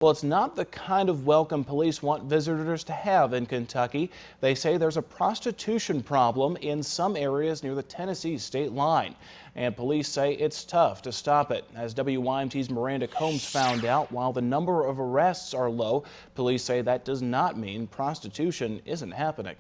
Well, it's not the kind of welcome police want visitors to have in Kentucky. They say there's a prostitution problem in some areas near the Tennessee state line. And police say it's tough to stop it. As WYMT's Miranda Combs found out, while the number of arrests are low, police say that does not mean prostitution isn't happening.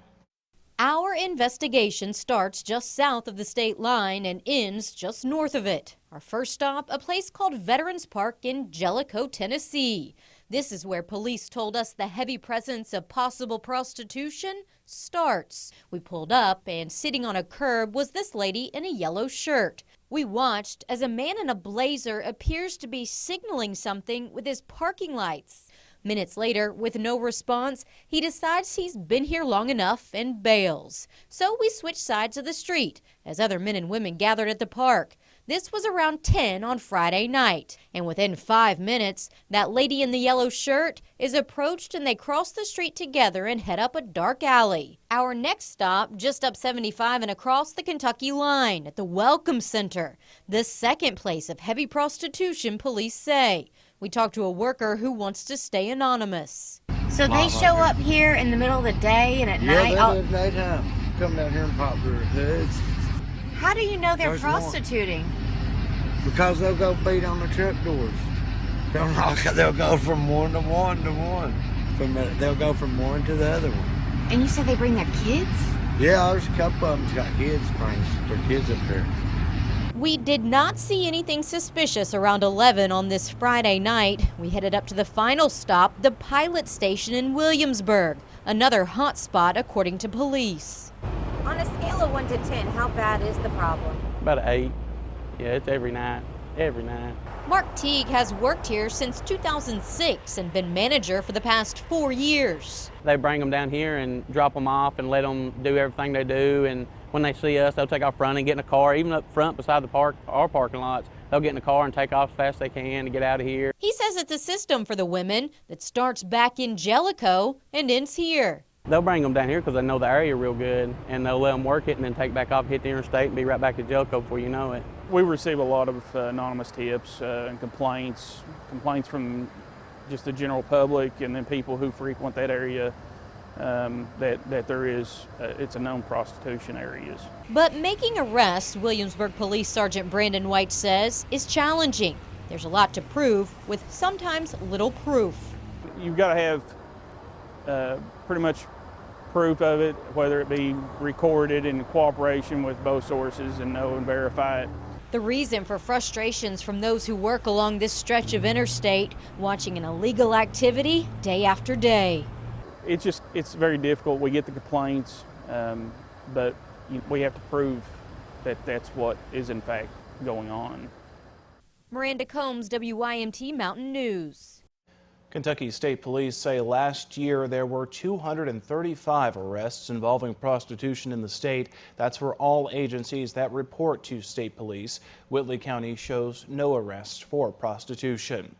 Our investigation starts just south of the state line and ends just north of it. Our first stop, a place called Veterans Park in Jellicoe, Tennessee. This is where police told us the heavy presence of possible prostitution starts. We pulled up, and sitting on a curb was this lady in a yellow shirt. We watched as a man in a blazer appears to be signaling something with his parking lights. Minutes later, with no response, he decides he's been here long enough and bails. So we switch sides of the street as other men and women gathered at the park. This was around 10 on Friday night. And within 5 minutes, that lady in the yellow shirt is approached and they cross the street together and head up a dark alley. Our next stop, just up 75 and across the Kentucky line at the Welcome Center, the second place of heavy prostitution, police say. We talked to a worker who wants to stay anonymous. So they show up here in the middle of the day and at night? Yeah, they do at daytime. Come down here and pop their hoods. How do you know they're prostituting? Because they'll go beat on the truck doors. They'll go from one to one to one. They'll go from one to the other one. And you said they bring their kids? Yeah, there's a couple of them's got kids, brings their kids up here. We did not see anything suspicious around 11 on this Friday night. We headed up to the final stop, the pilot station in Williamsburg, another hot spot according to police. On a scale of 1 to 10, how bad is the problem? About an 8. Yeah, it's every night. Mark Teague has worked here since 2006 and been manager for the past 4 years. They bring them down here and drop them off and let them do everything they do. And when they see us, they'll take off running, get in a car, even up front beside the park, our parking lots. They'll get in the car and take off as fast as they can to get out of here. He says it's a system for the women that starts back in Jellicoe and ends here. They'll bring them down here because they know the area real good, and they'll let them work it and then take back off, hit the interstate, and be right back at Jellicoe before you know it. We receive a lot of anonymous tips and complaints from just the general public and then people who frequent that area that there is, it's a known prostitution areas. But making arrests, Williamsburg Police Sergeant Brandon White says, is challenging. There's a lot to prove with sometimes little proof. You've got to have pretty much proof of it, whether it be recorded in cooperation with both sources and know and verify it. The reason for frustrations from those who work along this stretch of interstate, watching an illegal activity day after day. It's very difficult. We get the complaints, but we have to prove that that's what is in fact going on. Miranda Combs, WYMT Mountain News. Kentucky State Police say last year there were 235 arrests involving prostitution in the state. That's for all agencies that report to state police. Whitley County shows no arrests for prostitution.